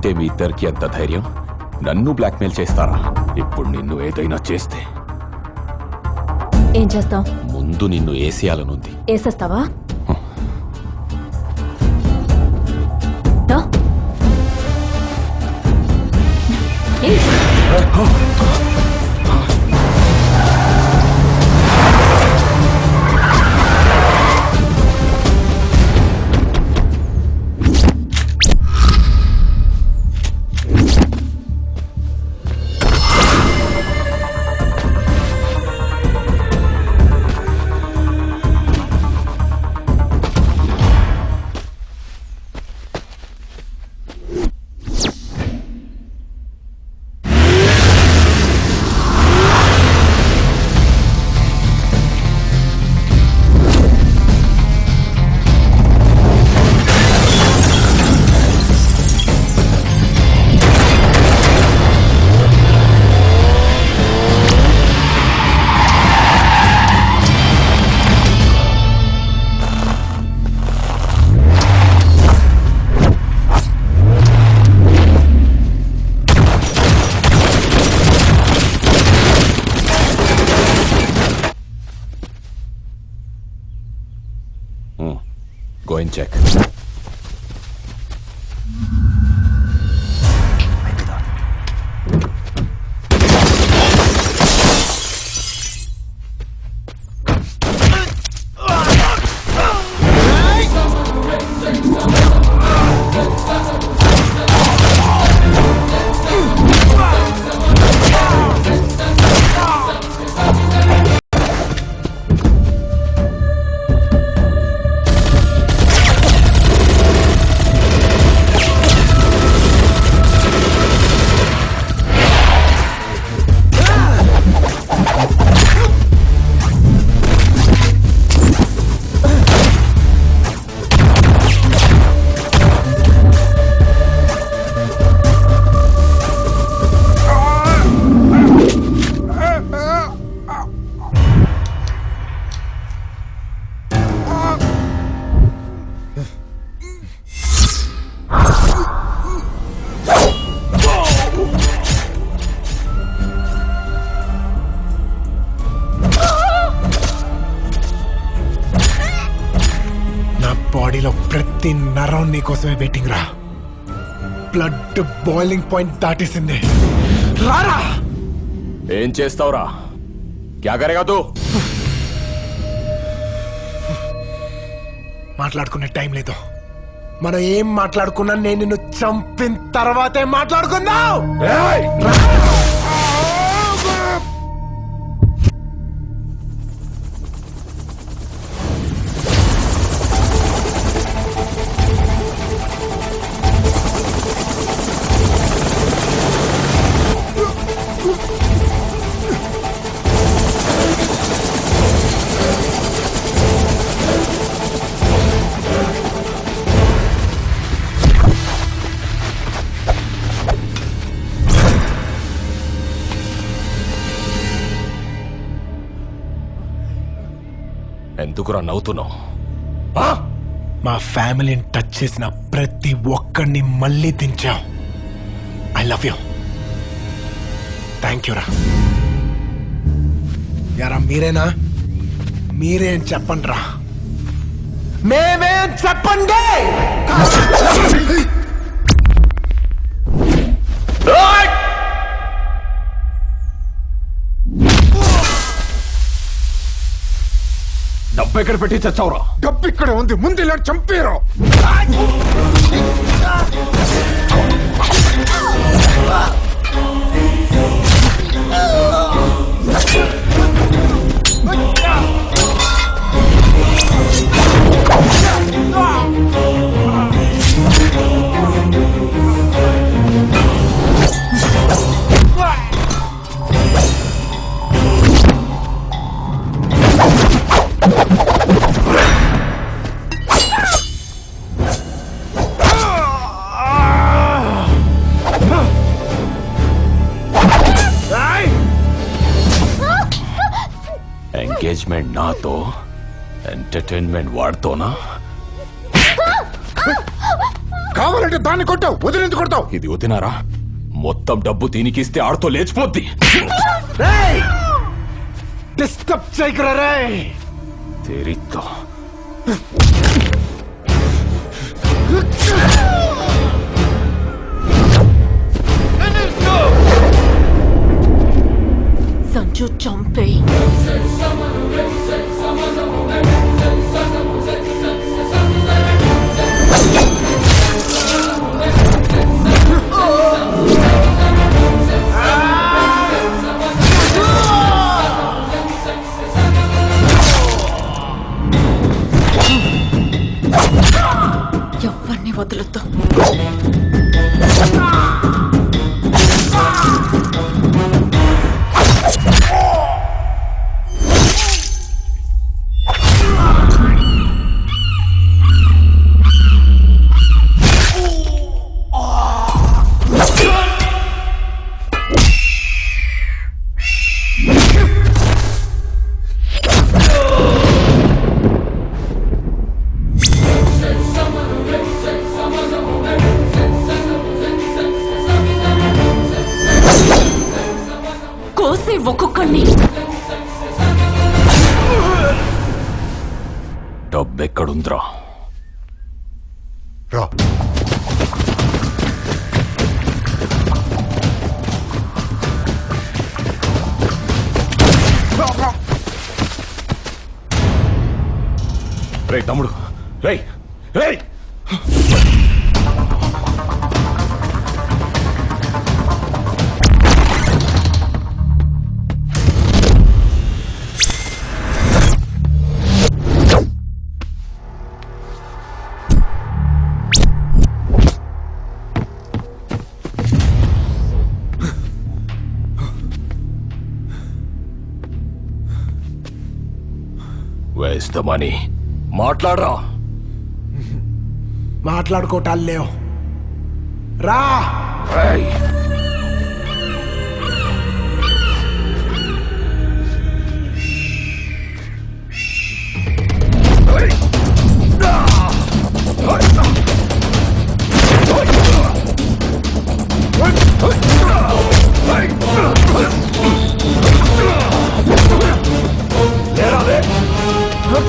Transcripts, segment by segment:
అయితే మీ ఇద్దరికి ఎంత ధైర్యం? నన్ను బ్లాక్మెయిల్ చేస్తారా? ఇప్పుడు నిన్ను ఏదైనా చేస్తే ఏం చేస్తావు? ముందు నిన్ను ఏసేయాలనుంది. ఏసేస్తావా? Go and check. బాడీలో ప్రతి నరం నీకోసమే వెయిటింగ్ రా. బ్లడ్ బాయిలింగ్ పాయింట్ దాటేసింది. రారా. ఏం చేస్తావురా? క్యా కరేగా తూ? మాట్లాడుకునే టైం లేదు. మనం ఏం మాట్లాడుకున్నా నేను నిన్ను చంపిన తర్వాతే మాట్లాడుకుందాం. ఎందుకురా నవ్వుతున్నావు? మా ఫ్యామిలీని టచ్ చేసిన ప్రతి ఒక్కడిని మళ్ళీ దించావు. I love you. Thank you రా. యారా మీరేనా? మీరేం చెప్పండి రా. మేమేం చెప్పండి. డబ్బు ఎక్కడ పెట్టి చచ్చావురా? డబ్బు ఇక్కడ ఉంది, ముందు ఇలా చంపేరు. ఎంగేజ్మెంట్ నాతో, ఎంటర్టైన్మెంట్ వాడుతోనా? కావాలంటే దాన్ని కొట్టావు, వదిలింది కొడతావు. ఇది వదినారా? మొత్తం డబ్బు దీనికిస్తే ఆడుతో లేచిపోద్ది. డిస్టర్బ్ చేయకరా రేయ్. తెరితో సంజు చంపే. ఎవరిని వదలొద్దు. కోసే ఒక్కొక్కడిని. డబ్బెక్కడుందిరా? రా. రేయ్ తమ్ముడు, రేయ్ రేయ్. Where's the money? మాట్లాడరా. మాట్లాడుకోవటాలు లేవు. రా. రేయ్.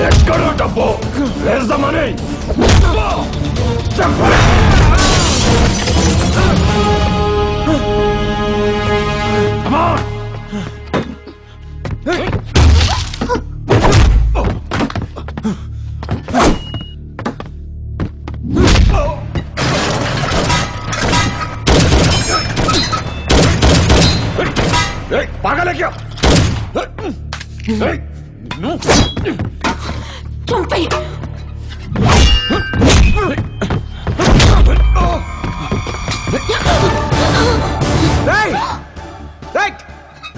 ఎక్కడ డబ్బు? Where's the money? Come on! Hey, पागल है क्या? Hey, no. చంపే. రేయ్. రేయ్.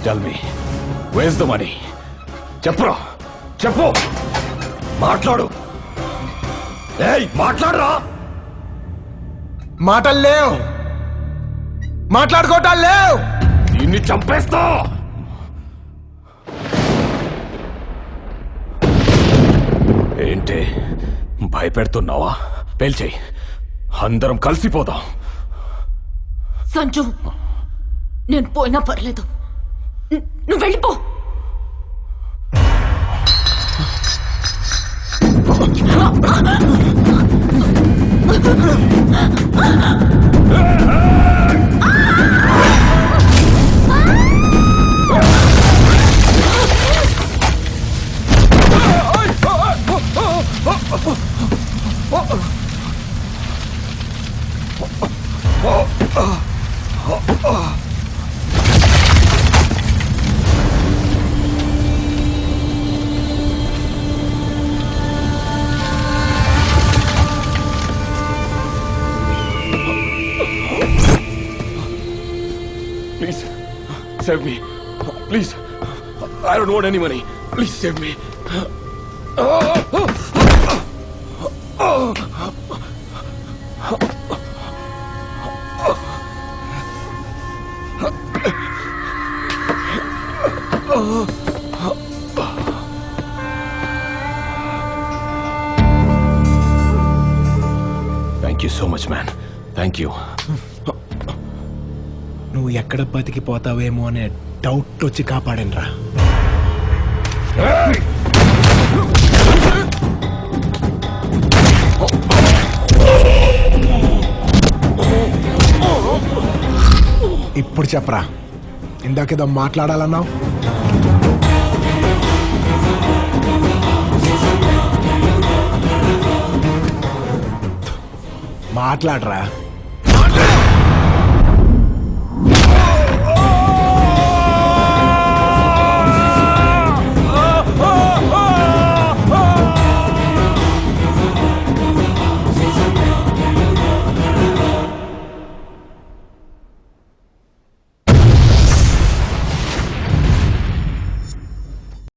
Tell me, where's the money? చెప్పురా, చెప్పు. మాట్లాడు. ఏయ్ మాట్లాడరా. మాటలు లేవు, మాట్లాడుకోవటాలు లేవు. దీన్ని చంపేస్తా. ఏంటి భయపెడుతున్నావా? పేల్చేయి, అందరం కలిసిపోదాం. సంజు, నేను పోయినా పర్లేదు, నువ్వు వెళ్ళిపో. Please, save me. Please, I don't want any money. Please save me. Thank thank you so much man, thank you. నువ్వు ఎక్కడ బతికిపోతావేమో అనే డౌట్ వచ్చి కాపాడేనరా. ఇప్పుడు చెప్పరా, ఇందాకేదో మాట్లాడాలన్నావు. మాట్లాడరా.